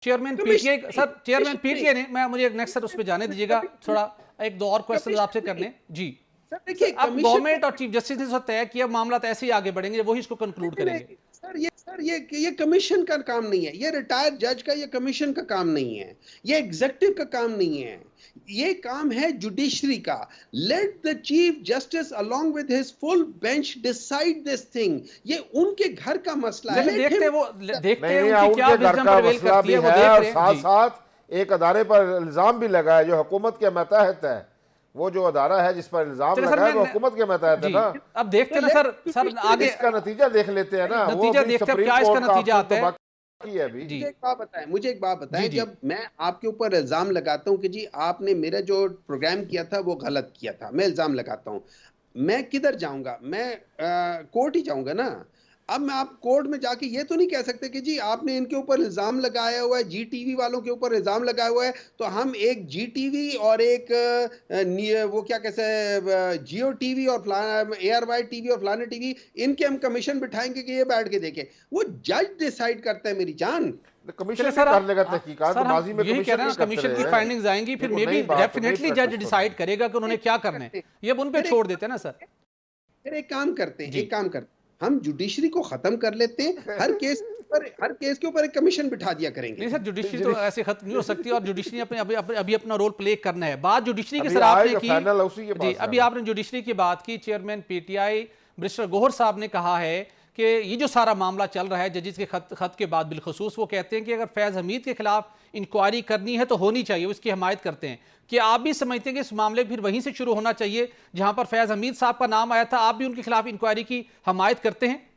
Chairman commission PTI sir, chairman PTI ने, मैं मुझे नेक्स्ट सर उस पर जाने दीजिएगा, थोड़ा एक दो और क्वेश्चन आपसे करने जी। सर सर देखिए अब कमीशन गवर्नमेंट और चीफ जस्टिस ने तो तय किया, मामला तो ऐसे ही आगे बढ़ेंगे, वही इसको कंक्लूड करेंगे। ये कमीशन का काम नहीं है, ये रिटायर्ड जज का, ये कमीशन का काम नहीं है, ये एग्जीक्यूटिव का काम नहीं है, ये काम है जुडिशरी का। Let the chief justice along with his full bench decide this thing. ये उनके घर का मसला है। देखते हैं वो, देखते हैं नहीं, उनकी क्या उनके घर विजडम का प्रिवेल मसला करती भी है, वो है देख और रहे हैं साथ जी। साथ एक अदारे पर इल्जाम भी लगा है जो हुकूमत के मतहत है। वो जो अदारा है जिस पर इल्जाम चलिए सर, लगा है वो मैं हुकूमत के मतहत है जी, ना। अब देखते हैं ना सर आगे इसका नतीजा देख लेते हैं ना, वो नतीजा भी देखते हैं सुप्रीम क्या इसका कोर्ट का नतीजा ऑप्शन आता तो है बाकी है अभी। जी। मुझे एक बात बताएं, जी जी जब मैं आपके ऊपर इल्जाम लगाता हूं कि जी आपने मेरा जो प्रोग्राम किया था वो गलत किया था, मैं इल्जाम लगाता हूं, मैं किधर जाऊंगा? मैं कोर्ट ही जाऊंगा ना। अब मैं आप कोर्ट में जाके ये तो नहीं कह सकते कि जी आपने इनके ऊपर इल्जाम लगाया हुआ है, जी टीवी वालों के ऊपर इल्जाम लगाया हुआ है, तो हम एक जी टीवी और एक वो क्या कहते हैं जियो टीवी और एयर वाई टीवी और फलाने टीवी, इनके हम कमीशन बिठाएंगे कि ये बैठ के देखें। वो जज डिसाइड करता है मेरी जान। कमीशन सर कर लेगा तहकीकात, सर तो माजी में यही कह रहे हैं, कमीशन की फाइंडिंग्स आएंगी, फिर मे बी डेफिनेटली जज डिसाइड करेगा कि उन्होंने क्या करना है, ये अब उन पे छोड़ देते हैं ना सर। फिर एक काम करते हैं, हम जुडिशरी को खत्म कर लेते हैं, हर केस के ऊपर एक कमीशन बिठा दिया करेंगे। नहीं सर, जुडिशरी तो ऐसे खत्म नहीं हो सकती, और जुडिशरी अपने अभी अपना रोल प्ले करना है। बात जुडिशरी की सर आपने की जी, अभी आपने जुडिशरी की बात की, चेयरमैन पीटीआई बैरिस्टर गौहर साहब ने कहा है कि ये जो सारा मामला चल रहा है जजिस के खत के बाद बिलखसूस, वो कहते हैं कि अगर फैज़ हमीद के खिलाफ इंक्वायरी करनी है तो होनी चाहिए, उसकी हमायत करते हैं। कि आप भी समझते हैं कि इस मामले फिर वहीं से शुरू होना चाहिए जहां पर फैज़ हमीद साहब का नाम आया था, आप भी उनके खिलाफ इंक्वायरी की हमायत करते हैं?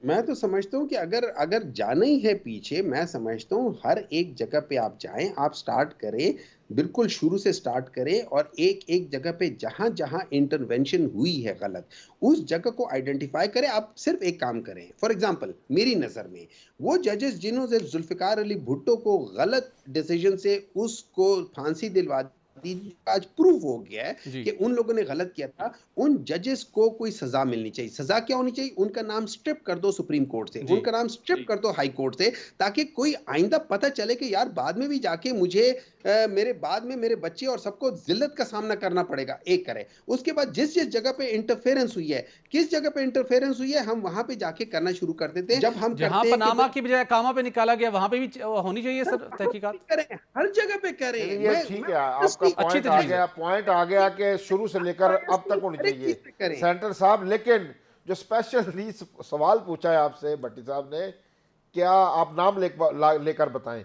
मैं तो समझता हूँ कि अगर अगर जाना ही है पीछे, मैं समझता हूँ हर एक जगह पे आप जाएं, आप स्टार्ट करें, बिल्कुल शुरू से स्टार्ट करें, और एक एक जगह पे जहां जहां इंटरवेंशन हुई है गलत, उस जगह को आइडेंटिफाई करें। आप सिर्फ एक काम करें, फॉर एग्जांपल मेरी नजर में वो जजेस जिन्होंने जुल्फिकार अली भुट्टो को गलत डिसीजन से उसको फांसी दिलवा दी, आज प्रूफ हो गया है कि उन लोगों ने गलत किया था, उन जजेस को कोई सजा मिलनी चाहिए। सजा क्या होनी चाहिए? उनका नाम स्ट्रिप कर दो सुप्रीम कोर्ट से, उनका नाम स्ट्रिप कर दो हाई कोर्ट से, ताकि कोई आइंदा पता चले कि यार बाद में भी जाके मुझे मेरे बाद में मेरे बच्चे और सबको जिल्लत का सामना करना पड़ेगा। एक करे, उसके बाद जिस जिस जगह पे इंटरफेरेंस हुई है, किस जगह पे इंटरफेरेंस हुई है, हम वहां पे जाके करना शुरू कर देते हैं। जब हम जहां पनामा की बजाय कामा पे निकाला गया, वहां पे भी होनी चाहिए सर तहकीकात। करें, हर जगह पे करें। ये ठीक है, आपका पॉइंट आ गया कि शुरू से लेकर अब तक होनी चाहिए सेंटर साहब। लेकिन जो स्पेशली सवाल पूछा है आपसे भट्टी साहब ने, क्या आप नाम लेकर बताएं,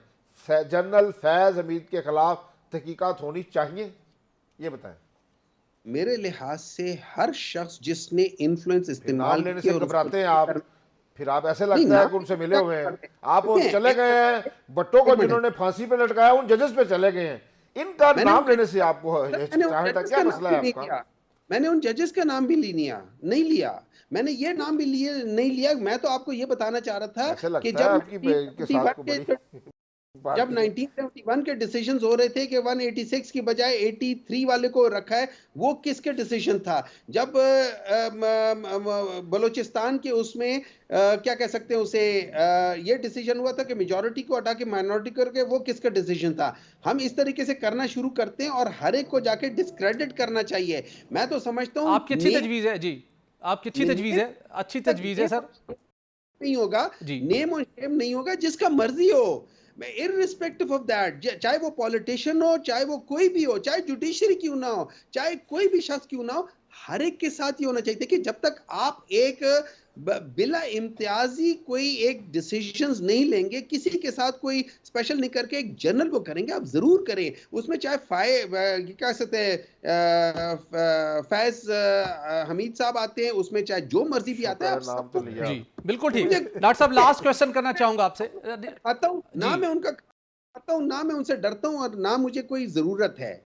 जनरल फैज हमीद के खिलाफ तहकीकात होनी चाहिए, ये बताएं। मेरे लिहाज से हर शख्स जिसने इन्फ्लुएंस इस्तेमाल लेने से घबराते हैं आप, फिर आप ऐसे लगता है कि उनसे मिले हुए हैं आप, चले गए हैं भट्टो को जिन्होंने फांसी पे लटकाया, उन जजेस पे चले गए हैं, इनका नाम लेने से आपको क्या मसला है आपका? मैंने उन जजेस का नाम भी नहीं लिया, मैंने ये नाम भी नहीं लिया। मैं तो आपको ये बताना चाह रहा था कि जब 1971 के डिसीजंस हो रहे थे कि 186 की बजाय 83 वाले को रखा है, वो किसके डिसीजन था? जब बलूचिस्तान के उसमें क्या कह सकते हैं उसे, ये डिसीजन हुआ था कि मेजॉरिटी को हटा के माइनॉरिटी करके, वो किसका डिसीजन था? हम इस तरीके से करना शुरू करते हैं और हर एक को जाके डिस्क्रेडिट करना चाहिए। मैं तो समझता हूँ आपकी अच्छी तजवीज है जी, आपकी अच्छी तजवीज है सर। नहीं होगा, नेम और शेम नहीं होगा, जिसका मर्जी हो, इररिस्पेक्टिव ऑफ दैट, चाहे वो पॉलिटिशियन हो, चाहे वो कोई भी हो, चाहे जुडिशरी क्यों ना हो, चाहे कोई भी शख्स क्यों ना हो, हर एक के साथ ये होना चाहिए कि जब तक आप एक बिला इम्तियाजी कोई एक डिसीजंस नहीं लेंगे, किसी के साथ कोई स्पेशल नहीं करके एक जनरल वो करेंगे, आप जरूर करें। उसमें चाहे क्या कहते हैं फैज हमीद साहब आते हैं, उसमें चाहे जो मर्जी भी आता है, आप नाम तो लिया। जी बिल्कुल ठीक। डॉक्टर साहब लास्ट क्वेश्चन करना चाहूंगा आपसे। आता हूं ना, मैं उनका आता हूं ना, मैं उनसे डरता हूं और ना मुझे कोई जरूरत है।